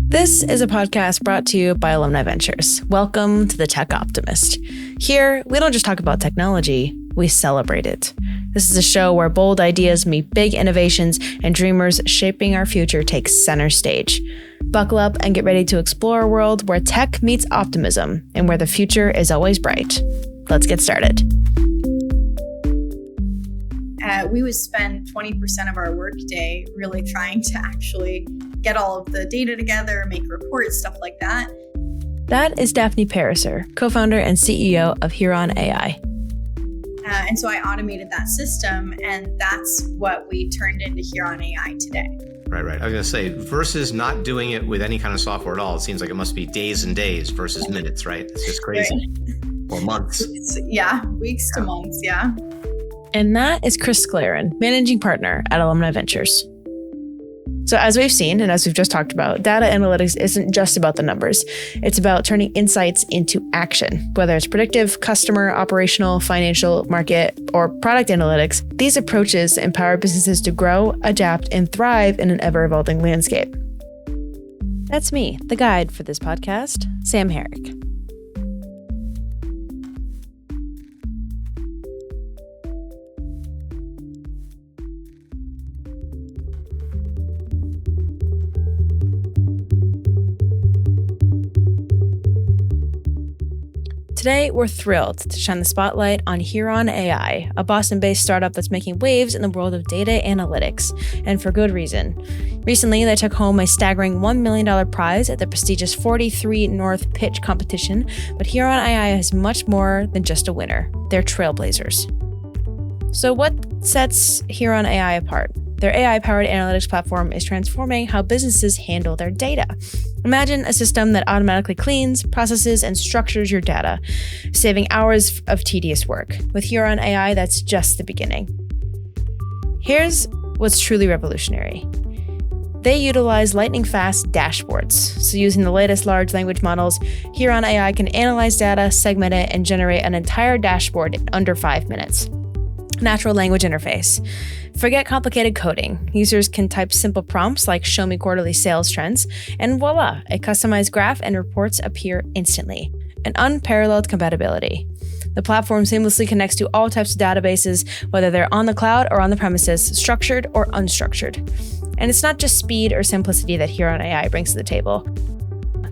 This is a podcast brought to you by Alumni Ventures. Welcome to the Tech Optimist. Here, we don't just talk about technology, we celebrate it. This is a show where bold ideas meet big innovations and dreamers shaping our future take center stage. Buckle up and get ready to explore a world where tech meets optimism and where the future is always bright. Let's get started. We would spend 20% of our workday really trying to actually get all of the data together, make reports, stuff like that. That is Daphne Pariser, co-founder and CEO of HeronAI. And so I automated that system, and that's what we turned into HeronAI today. Right. I was going to say, versus not doing it with any kind of software at all, it seems like it must be days and days versus minutes, right? It's just crazy. Right. Or months. Weeks to months, yeah. And that is Chris Sclaren, managing partner at Alumni Ventures. So as we've seen, and as we've just talked about, data analytics isn't just about the numbers. It's about turning insights into action, whether it's predictive, customer, operational, financial, market, or product analytics. These approaches empower businesses to grow, adapt, and thrive in an ever-evolving landscape. That's me, the guide for this podcast, Sam Herrick. Today, we're thrilled to shine the spotlight on HeronAI, a Boston-based startup that's making waves in the world of data analytics, and for good reason. Recently, they took home a staggering $1 million prize at the prestigious 43 North Pitch competition, but HeronAI is much more than just a winner. They're trailblazers. So what sets HeronAI apart? Their AI-powered analytics platform is transforming how businesses handle their data. Imagine a system that automatically cleans, processes, and structures your data, saving hours of tedious work. With HeronAI, that's just the beginning. Here's what's truly revolutionary. They utilize lightning-fast dashboards. So using the latest large language models, HeronAI can analyze data, segment it, and generate an entire dashboard in under 5 minutes. Natural language interface. Forget complicated coding. Users can type simple prompts like "show me quarterly sales trends," and voila, a customized graph and reports appear instantly. An unparalleled compatibility. The platform seamlessly connects to all types of databases, whether they're on the cloud or on the premises, structured or unstructured. And it's not just speed or simplicity that HeronAI brings to the table.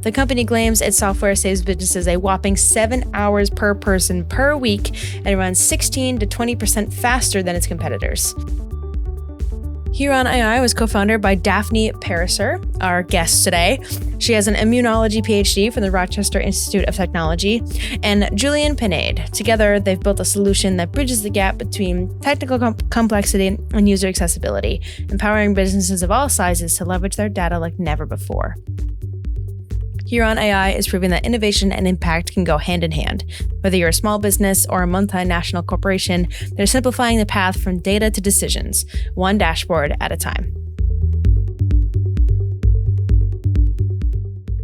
The company claims its software saves businesses a whopping 7 hours per person per week and runs 16 to 20% faster than its competitors. HeronAI was co-founded by Daphne Pariser, our guest today. She has an immunology PhD from the Rochester Institute of Technology, and Julian Pinade. Together, they've built a solution that bridges the gap between technical complexity and user accessibility, empowering businesses of all sizes to leverage their data like never before. HeronAI is proving that innovation and impact can go hand in hand. Whether you're a small business or a multinational corporation, they're simplifying the path from data to decisions, one dashboard at a time.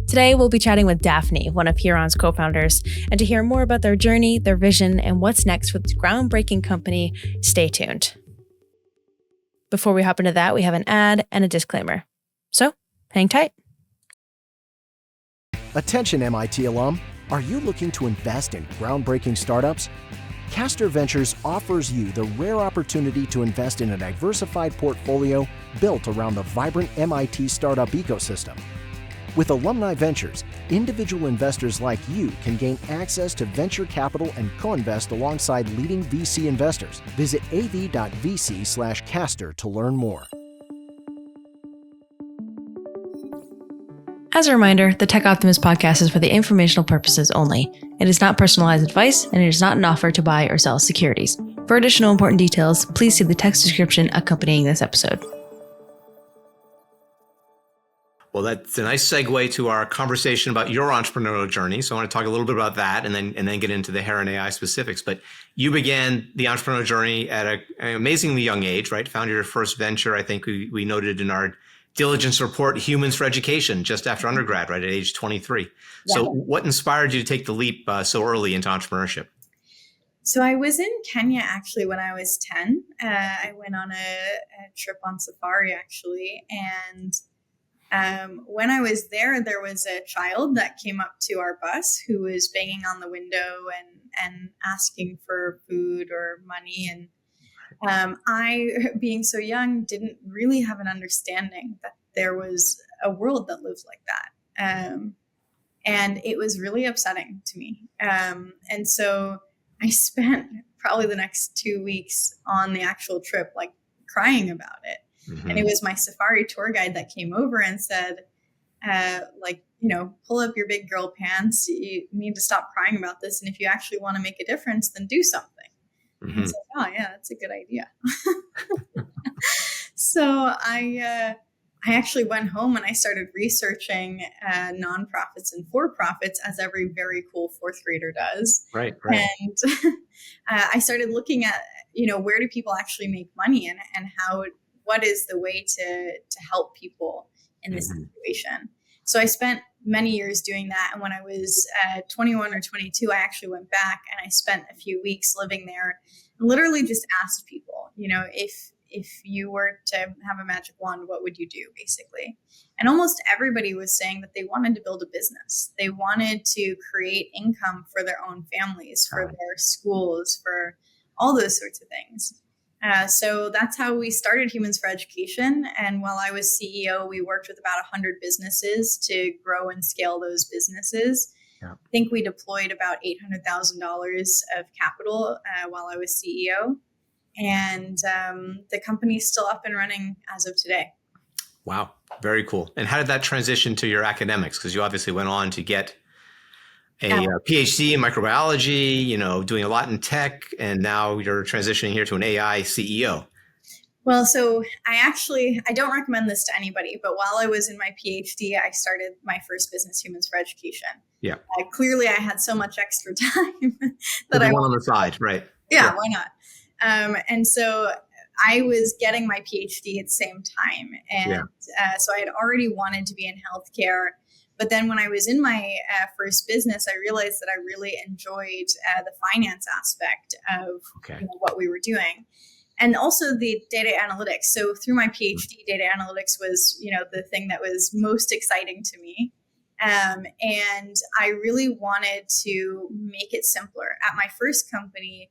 Today, we'll be chatting with Daphne, one of Heron's co-founders, and to hear more about their journey, their vision, and what's next with this groundbreaking company, stay tuned. Before we hop into that, we have an ad and a disclaimer. So, hang tight. Attention MIT alum, are you looking to invest in groundbreaking startups? Castor Ventures offers you the rare opportunity to invest in a diversified portfolio built around the vibrant MIT startup ecosystem. With Alumni Ventures, individual investors like you can gain access to venture capital and co-invest alongside leading VC investors. Visit av.vc/castor to learn more. As a reminder, the Tech Optimist podcast is for the informational purposes only. It is not personalized advice, and it is not an offer to buy or sell securities. For additional important details, please see the text description accompanying this episode. Well, that's a nice segue to our conversation about your entrepreneurial journey. So I want to talk a little bit about that and then get into the HeronAI specifics. But you began the entrepreneurial journey at an amazingly young age, right? Founded your first venture, I think we noted in our diligence report, Humans for Education, just after undergrad, right, at age 23. Yeah. So what inspired you to take the leap so early into entrepreneurship? So I was in Kenya actually when I was 10. I went on a trip on safari actually. And when I was there, there was a child that came up to our bus who was banging on the window and asking for food or money. And I, being so young, didn't really have an understanding that there was a world that lived like that. And it was really upsetting to me. And so I spent probably the next 2 weeks on the actual trip, like crying about it. Mm-hmm. And it was my safari tour guide that came over and said, pull up your big girl pants. You need to stop crying about this. And if you actually want to make a difference, then do something. Mm-hmm. I said, oh yeah, that's a good idea. So I actually went home and I started researching nonprofits and for-profits, as every very cool fourth grader does. Right. And I started looking at, where do people actually make money and what is the way to help people in this situation. So I spent many years doing that. And when I was 21 or 22, I actually went back and I spent a few weeks living there and literally just asked people, if you were to have a magic wand, what would you do, basically? And almost everybody was saying that they wanted to build a business. They wanted to create income for their own families, for their schools, for all those sorts of things. So that's how we started Humans for Education. And while I was CEO, we worked with about 100 businesses to grow and scale those businesses. Yeah. I think we deployed about $800,000 of capital while I was CEO. And the company's still up and running as of today. Wow. Very cool. And how did that transition to your academics? Because you obviously went on to get a PhD in microbiology, doing a lot in tech, and now you're transitioning here to an AI CEO. Well, so I don't recommend this to anybody, but while I was in my PhD, I started my first business, Humans for Education. Yeah. Clearly, I had so much extra time that I went on the side, right? Yeah, why not? And so I was getting my PhD at the same time. And so I had already wanted to be in healthcare. But then when I was in my first business, I realized that I really enjoyed the finance aspect of what we were doing. And also the data analytics. So through my PhD, data analytics was, the thing that was most exciting to me. And I really wanted to make it simpler. At my first company,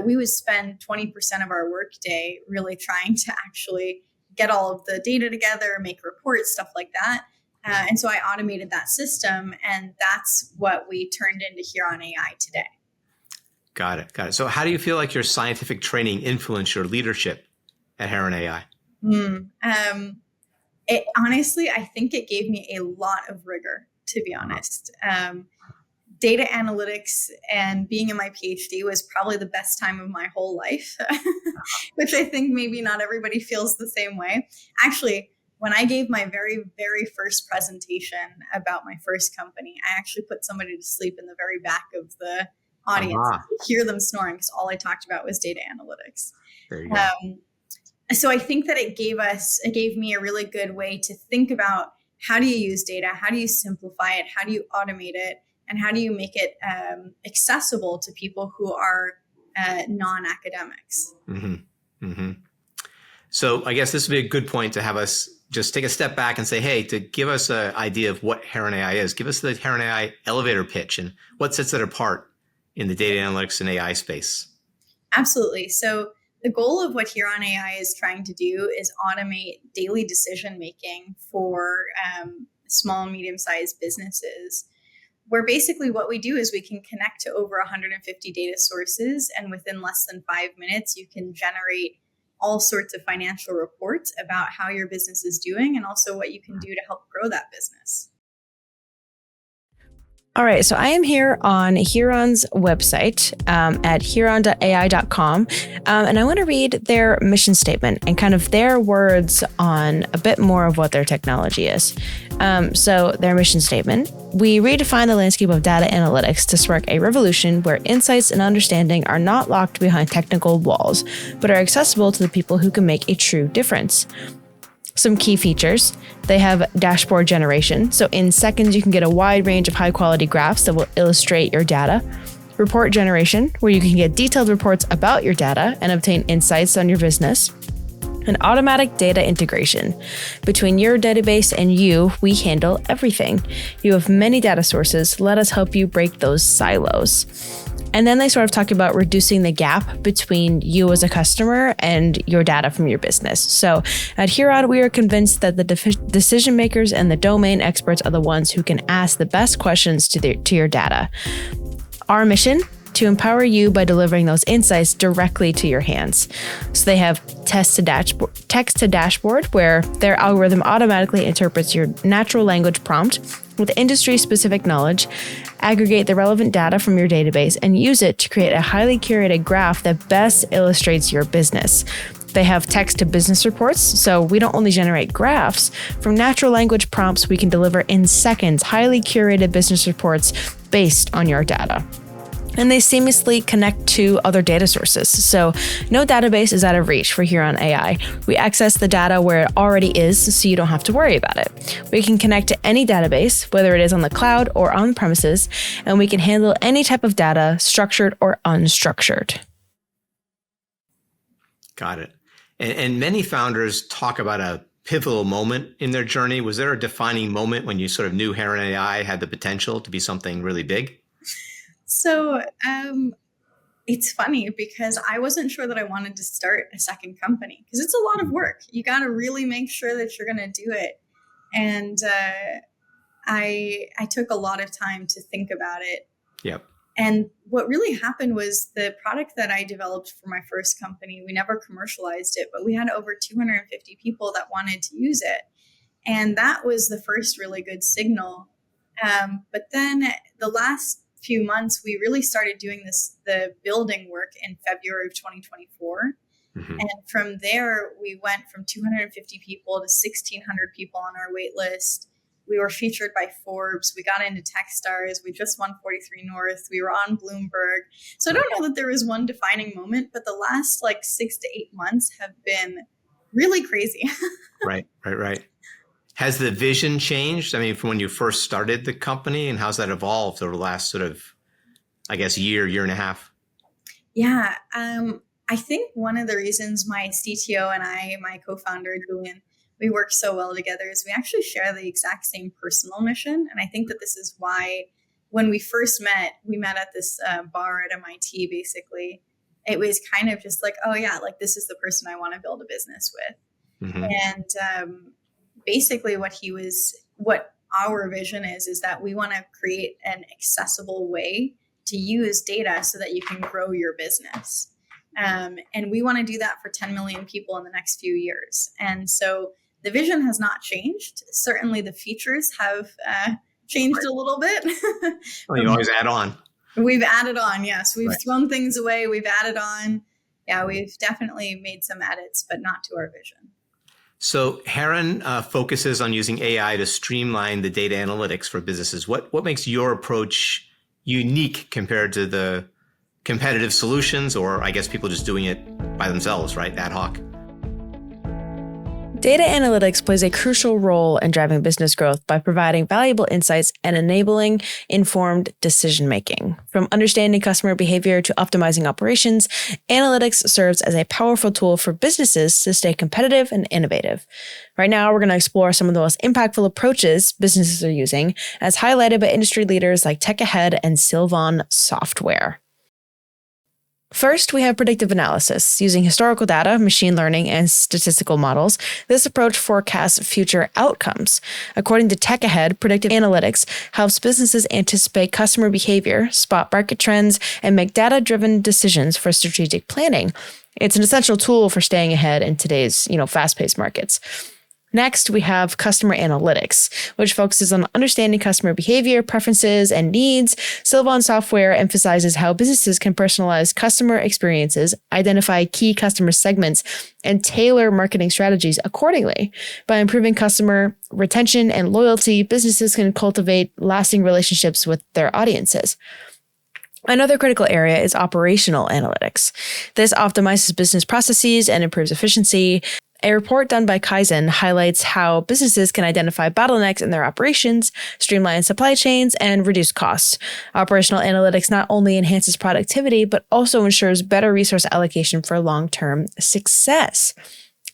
we would spend 20% of our workday really trying to actually get all of the data together, make reports, stuff like that. And so I automated that system, and that's what we turned into HeronAI today. Got it. So how do you feel like your scientific training influenced your leadership at HeronAI? Honestly, I think it gave me a lot of rigor, to be honest. Data analytics and being in my PhD was probably the best time of my whole life, which I think maybe not everybody feels the same way. Actually, when I gave my very, very first presentation about my first company, I actually put somebody to sleep in the very back of the audience. I could hear them snoring because all I talked about was data analytics. There you go. So I think that it gave me a really good way to think about how do you use data? How do you simplify it? How do you automate it? And how do you make it accessible to people who are non-academics? Mm-hmm. Mm-hmm. So I guess this would be a good point to have us just take a step back and say, hey, to give us an idea of what HeronAI is, give us the HeronAI elevator pitch and what sets it apart in the data analytics and AI space. Absolutely. So the goal of what HeronAI is trying to do is automate daily decision-making for small and medium-sized businesses, where basically what we do is we can connect to over 150 data sources, and within less than 5 minutes, you can generate all sorts of financial reports about how your business is doing and also what you can do to help grow that business. All right, so I am here on Heron's website at heron.ai.com, and I want to read their mission statement and kind of their words on a bit more of what their technology is. So their mission statement: we redefine the landscape of data analytics to spark a revolution where insights and understanding are not locked behind technical walls, but are accessible to the people who can make a true difference. Some key features: they have dashboard generation. So in seconds, you can get a wide range of high quality graphs that will illustrate your data. report generation, where you can get detailed reports about your data and obtain insights on your business, and automatic data integration. Between your database and you, we handle everything. You have many data sources. Let us help you break those silos. And then they sort of talk about reducing the gap between you as a customer and your data from your business. So at Heron, we are convinced that the decision makers and the domain experts are the ones who can ask the best questions to your data. Our mission: to empower you by delivering those insights directly to your hands. So they have text to dashboard, where their algorithm automatically interprets your natural language prompt with industry-specific knowledge, aggregate the relevant data from your database, and use it to create a highly curated graph that best illustrates your business. They have text-to-business reports, so we don't only generate graphs. From natural language prompts, we can deliver in seconds highly curated business reports based on your data. And they seamlessly connect to other data sources. So no database is out of reach for HeronAI. We access the data where it already is, so you don't have to worry about it. We can connect to any database, whether it is on the cloud or on premises, and we can handle any type of data, structured or unstructured. Got it. And many founders talk about a pivotal moment in their journey. Was there a defining moment when you sort of knew HeronAI had the potential to be something really big? So it's funny because I wasn't sure that I wanted to start a second company because it's a lot of work. You got to really make sure that you're going to do it. And I took a lot of time to think about it. Yep. And what really happened was the product that I developed for my first company, we never commercialized it, but we had over 250 people that wanted to use it. And that was the first really good signal. But then the last few months, we really started doing the building work in February of 2024. Mm-hmm. And from there, we went from 250 people to 1,600 people on our wait list. We were featured by Forbes. We got into Techstars. We just won 43 North. We were on Bloomberg. So I don't know that there was one defining moment, but the last 6 to 8 months have been really crazy. Right. Has the vision changed? I mean, from when you first started the company, and how's that evolved over the last sort of, I guess, year and a half? Yeah. I think one of the reasons my CTO and I, my co-founder, Julian, we work so well together is we actually share the exact same personal mission. And I think that this is why when we first met, we met at this bar at MIT, basically. It was kind of just oh yeah, this is the person I want to build a business with. Mm-hmm. And basically what our vision is that we want to create an accessible way to use data so that you can grow your business. And we want to do that for 10 million people in the next few years. And so the vision has not changed. Certainly the features have changed a little bit. Well, you always add on. We've added on, yes. We've thrown things away. We've added on. Yeah, we've definitely made some edits, but not to our vision. So Heron focuses on using AI to streamline the data analytics for businesses. What makes your approach unique compared to the competitive solutions, or I guess people just doing it by themselves, right? Ad hoc. Data analytics plays a crucial role in driving business growth by providing valuable insights and enabling informed decision-making. From understanding customer behavior to optimizing operations, analytics serves as a powerful tool for businesses to stay competitive and innovative. Right now, we're going to explore some of the most impactful approaches businesses are using, as highlighted by industry leaders like Tech Ahead and Sylvan Software. First, we have predictive analysis. Using historical data, machine learning, and statistical models, this approach forecasts future outcomes. According to Tech Ahead, predictive analytics helps businesses anticipate customer behavior, spot market trends, and make data-driven decisions for strategic planning. It's an essential tool for staying ahead in today's, fast-paced markets. Next, we have customer analytics, which focuses on understanding customer behavior, preferences, and needs. Sylvan Software emphasizes how businesses can personalize customer experiences, identify key customer segments, and tailor marketing strategies accordingly. By improving customer retention and loyalty, businesses can cultivate lasting relationships with their audiences. Another critical area is operational analytics. This optimizes business processes and improves efficiency. A report done by Kaizen highlights how businesses can identify bottlenecks in their operations, streamline supply chains, and reduce costs. Operational analytics not only enhances productivity, but also ensures better resource allocation for long-term success.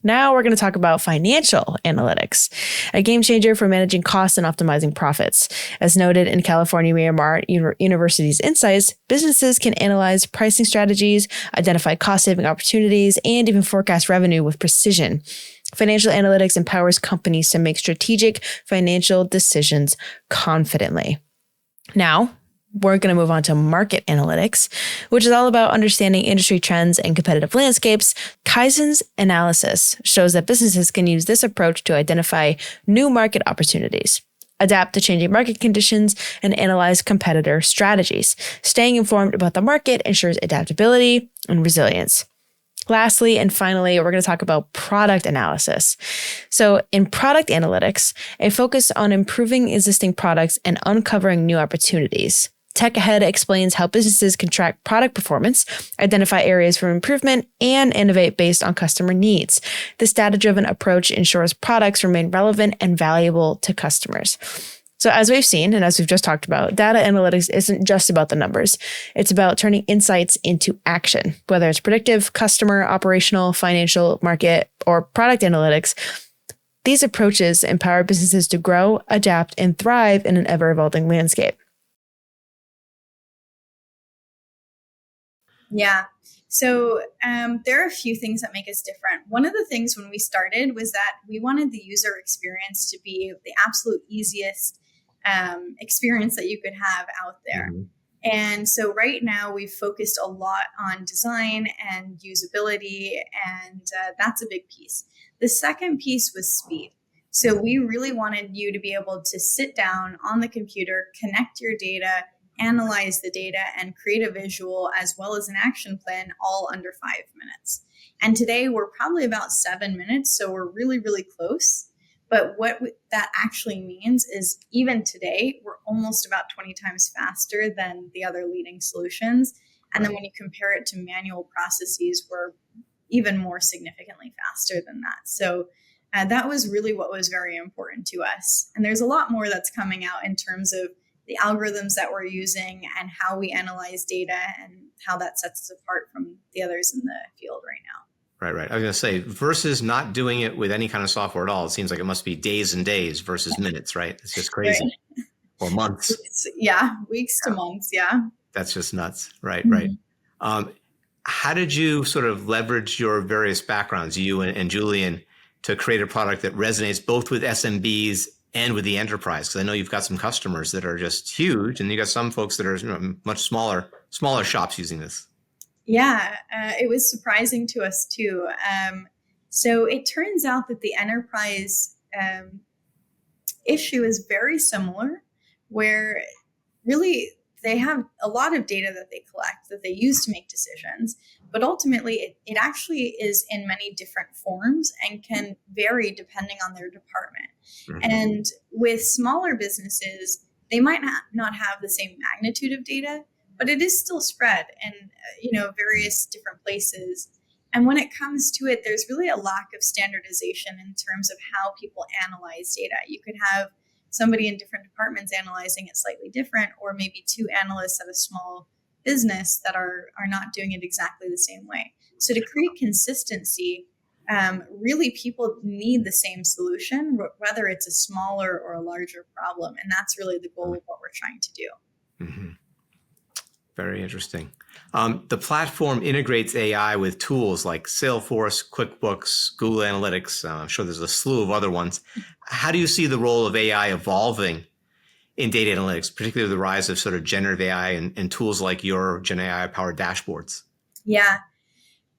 Now we're going to talk about financial analytics, a game changer for managing costs and optimizing profits. As noted in California Miramar University's insights, businesses can analyze pricing strategies, identify cost-saving opportunities, and even forecast revenue with precision. Financial analytics empowers companies to make strategic financial decisions confidently. Now, we're going to move on to market analytics, which is all about understanding industry trends and competitive landscapes. Kaizen's analysis shows that businesses can use this approach to identify new market opportunities, adapt to changing market conditions, and analyze competitor strategies. Staying informed about the market ensures adaptability and resilience. Lastly, and finally, we're going to talk about product analysis. So in product analytics, a focus on improving existing products and uncovering new opportunities. Tech Ahead explains how businesses can track product performance, identify areas for improvement, and innovate based on customer needs. This data-driven approach ensures products remain relevant and valuable to customers. So as we've seen, and as we've just talked about, data analytics isn't just about the numbers. It's about turning insights into action, whether it's predictive, customer, operational, financial, market, or product analytics. These approaches empower businesses to grow, adapt, and thrive in an ever-evolving landscape. Yeah. So there are a few things that make us different. One of the things when we started was that we wanted the user experience to be the absolute easiest experience that you could have out there. Mm-hmm. And so right now we've focused a lot on design and usability, and that's a big piece. The second piece was speed. So we really wanted you to be able to sit down on the computer, connect your data, analyze the data, and create a visual as well as an action plan all under 5 minutes. And today we're probably about 7 minutes, so we're really, really close. But what that actually means is even today, we're almost about 20 times faster than the other leading solutions. And then when you compare it to manual processes, we're even more significantly faster than that. So that was really what was very important to us. And there's a lot more that's coming out in terms of the algorithms that we're using and how we analyze data and how that sets us apart from the others in the field right now. Right. I was going to say, versus not doing it with any kind of software at all, it seems like it must be days and days versus minutes, right? It's just crazy. Right. Or months. Weeks to months, yeah. That's just nuts. Right. How did you sort of leverage your various backgrounds, you and Julian, to create a product that resonates both with SMBs and with the enterprise? Because I know you've got some customers that are just huge, and you got some folks that are much smaller shops using this. Yeah, it was surprising to us too. So it turns out that the enterprise issue is very similar, where really they have a lot of data that they collect that they use to make decisions, but ultimately it actually is in many different forms and can vary depending on their department. Mm-hmm. And with smaller businesses, they might not have the same magnitude of data, but it is still spread in various different places. And when it comes to it, there's really a lack of standardization in terms of how people analyze data. You could have somebody in different departments analyzing it slightly different, or maybe two analysts at a small business that are not doing it exactly the same way. So to create consistency, really people need the same solution, whether it's a smaller or a larger problem. And that's really the goal of what we're trying to do. Mm-hmm. Very interesting. The platform integrates AI with tools like Salesforce, QuickBooks, Google Analytics. I'm sure there's a slew of other ones. How do you see the role of AI evolving in data analytics, particularly the rise of sort of generative AI and tools like your Gen AI powered dashboards? Yeah.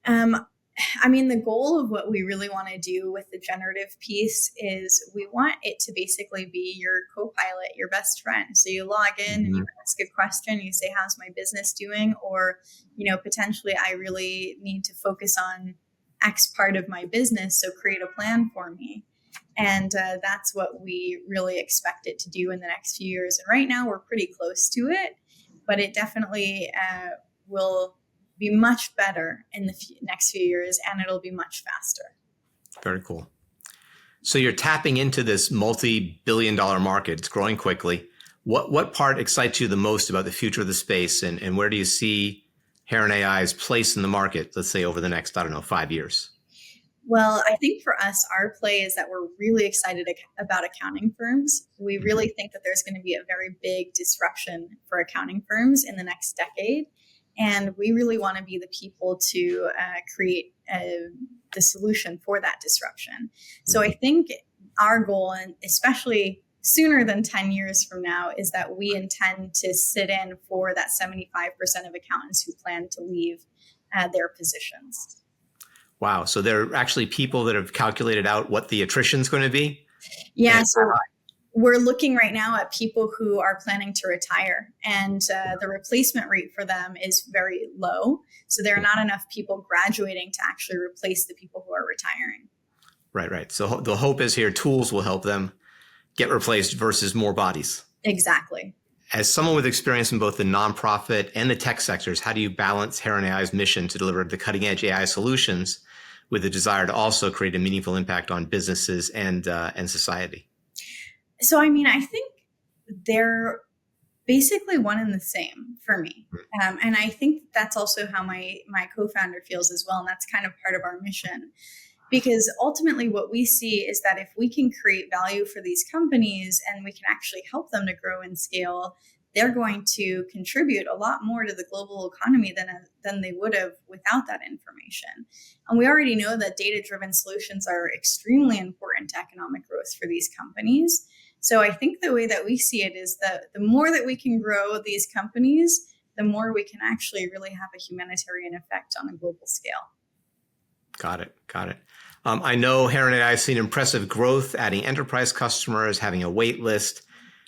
The goal of what we really want to do with the generative piece is we want it to basically be your co-pilot, your best friend. So you log in and you ask a question, you say, how's my business doing? Or, potentially I really need to focus on X part of my business. So create a plan for me. And that's what we really expect it to do in the next few years. And right now we're pretty close to it, but it definitely will be much better in the next few years, and it'll be much faster. Very cool. So you're tapping into this multi-billion-dollar market. It's growing quickly. What part excites you the most about the future of the space, and where do you see HeronAI's place in the market, let's say over the next, 5 years? Well, I think for us, our play is that we're really excited about accounting firms. We really think that there's going to be a very big disruption for accounting firms in the next decade. And we really want to be the people to create the solution for that disruption. So I think our goal, and especially sooner than 10 years from now, is that we intend to sit in for that 75% of accountants who plan to leave their positions. Wow. So there are actually people that have calculated out what the attrition is going to be? Yeah. So we're looking right now at people who are planning to retire, and the replacement rate for them is very low. So there are not enough people graduating to actually replace the people who are retiring. Right. So the hope is here tools will help them get replaced versus more bodies. Exactly. As someone with experience in both the nonprofit and the tech sectors, how do you balance HeronAI's mission to deliver the cutting edge AI solutions with the desire to also create a meaningful impact on businesses and society? So, I think they're basically one and the same for me. And I think that's also how my co-founder feels as well. And that's kind of part of our mission. Because ultimately what we see is that if we can create value for these companies and we can actually help them to grow and scale, they're going to contribute a lot more to the global economy than they would have without that information. And we already know that data-driven solutions are extremely important to economic growth for these companies. So I think the way that we see it is that the more that we can grow these companies, the more we can actually really have a humanitarian effect on a global scale. Got it. I know HeronAI has seen impressive growth, adding enterprise customers, having a wait list.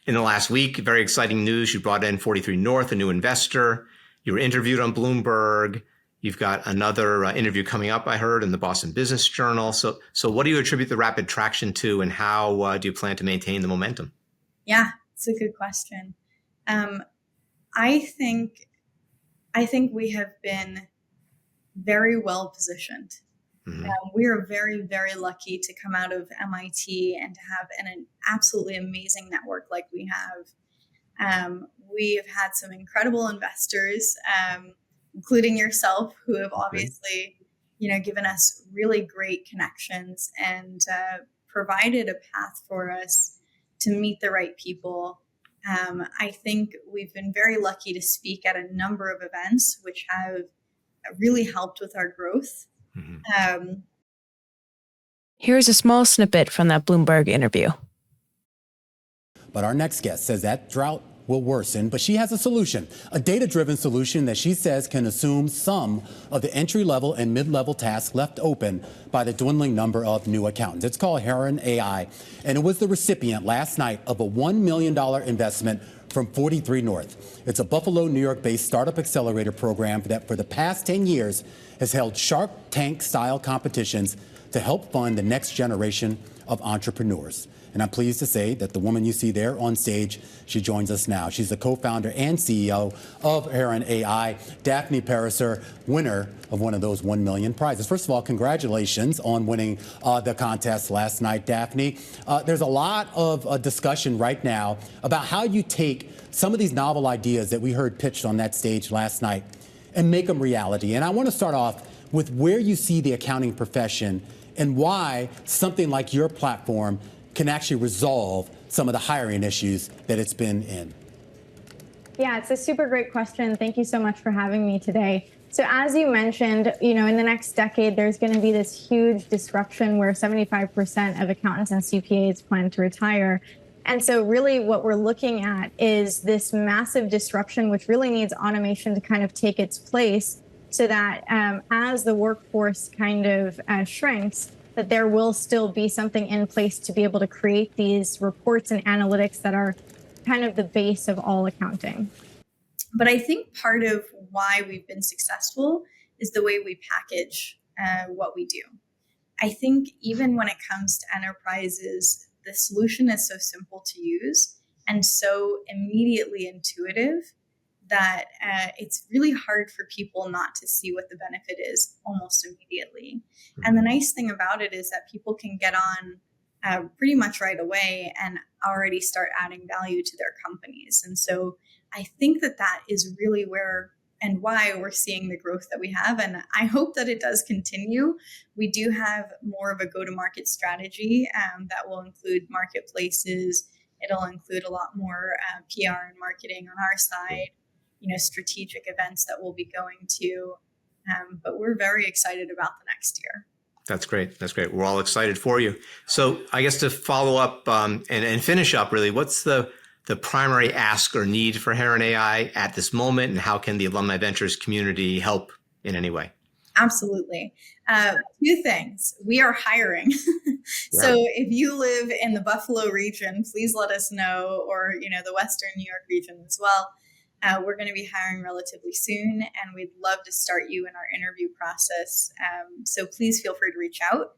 In the last week, very exciting news. You brought in 43 North, a new investor. You were interviewed on Bloomberg. You've got another interview coming up, I heard, in the Boston Business Journal. So what do you attribute the rapid traction to, and how do you plan to maintain the momentum? Yeah, it's a good question. I think we have been very well positioned. We are very, very lucky to come out of MIT and to have an absolutely amazing network like we have. We have had some incredible investors, including yourself, who have obviously, given us really great connections and provided a path for us to meet the right people. I think we've been very lucky to speak at a number of events, which have really helped with our growth. Here's a small snippet from that Bloomberg interview. But our next guest says that drought will worsen, but she has a solution, a data-driven solution that she says can assume some of the entry-level and mid-level tasks left open by the dwindling number of new accountants. It's called HeronAI, and it was the recipient last night of a $1 million investment from 43 North. It's a Buffalo, New York-based startup accelerator program that for the past 10 years has held Shark Tank-style competitions to help fund the next generation of entrepreneurs. And I'm pleased to say that the woman you see there on stage, she joins us now. She's the co-founder and CEO of HeronAI, Daphne Pariser, winner of one of those 1 million prizes. First of all, congratulations on winning the contest last night, Daphne. There's a lot of discussion right now about how you take some of these novel ideas that we heard pitched on that stage last night and make them reality. And I want to start off with where you see the accounting profession and why something like your platform can actually resolve some of the hiring issues that it's been in. Yeah, it's a super great question. Thank you so much for having me today. So as you mentioned, in the next decade, there's going to be this huge disruption where 75% of accountants and CPAs plan to retire. And so really what we're looking at is this massive disruption, which really needs automation to kind of take its place so that as the workforce kind of shrinks, that there will still be something in place to be able to create these reports and analytics that are kind of the base of all accounting. But I think part of why we've been successful is the way we package what we do. I think even when it comes to enterprises, the solution is so simple to use and so immediately intuitive that it's really hard for people not to see what the benefit is almost immediately. And the nice thing about it is that people can get on pretty much right away and already start adding value to their companies. And so I think that that is really where and why we're seeing the growth that we have. And I hope that it does continue. We do have more of a go-to-market strategy that will include marketplaces. It'll include a lot more PR and marketing on our side, strategic events that we'll be going to. But we're very excited about the next year. That's great. That's great. We're all excited for you. So I guess to follow up and finish up, really, what's the primary ask or need for HeronAI at this moment, and how can the Alumni Ventures community help in any way? Absolutely. Two things. We are hiring. So if you live in the Buffalo region, please let us know, or the Western New York region as well. We're going to be hiring relatively soon, and we'd love to start you in our interview process. So please feel free to reach out.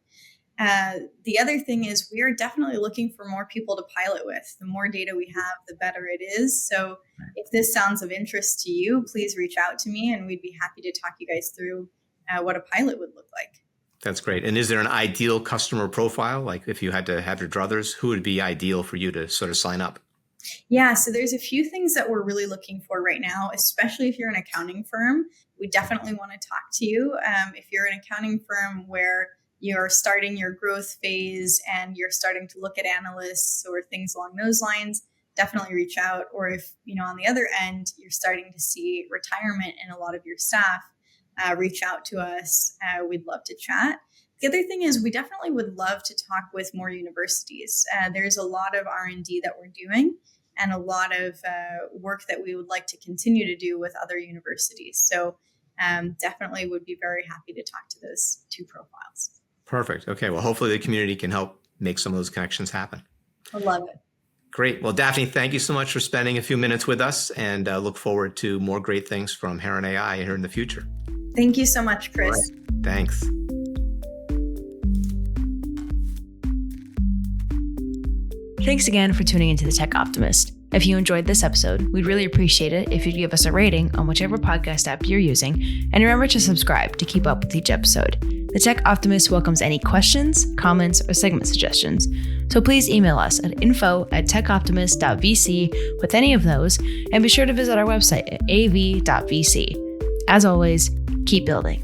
The other thing is we are definitely looking for more people to pilot with. The more data we have, the better it is. So if this sounds of interest to you, please reach out to me, and we'd be happy to talk you guys through what a pilot would look like. That's great. And is there an ideal customer profile? Like if you had to have your druthers, who would be ideal for you to sort of sign up? Yeah, so there's a few things that we're really looking for right now, especially if you're an accounting firm. We definitely want to talk to you. If you're an accounting firm where you're starting your growth phase and you're starting to look at analysts or things along those lines, definitely reach out. Or if, on the other end, you're starting to see retirement in a lot of your staff, reach out to us. We'd love to chat. The other thing is we definitely would love to talk with more universities. There's a lot of R&D that we're doing and a lot of work that we would like to continue to do with other universities. So definitely would be very happy to talk to those two profiles. Perfect. Okay. Well, hopefully the community can help make some of those connections happen. I love it. Great. Well, Daphne, thank you so much for spending a few minutes with us, and look forward to more great things from HeronAI here in the future. Thank you so much, Chris. Right. Thanks. Thanks again for tuning into the Tech Optimist. If you enjoyed this episode, we'd really appreciate it if you'd give us a rating on whichever podcast app you're using, and remember to subscribe to keep up with each episode. The Tech Optimist welcomes any questions, comments, or segment suggestions, so please email us at info@techoptimist.vc with any of those, and be sure to visit our website at av.vc. As always, keep building.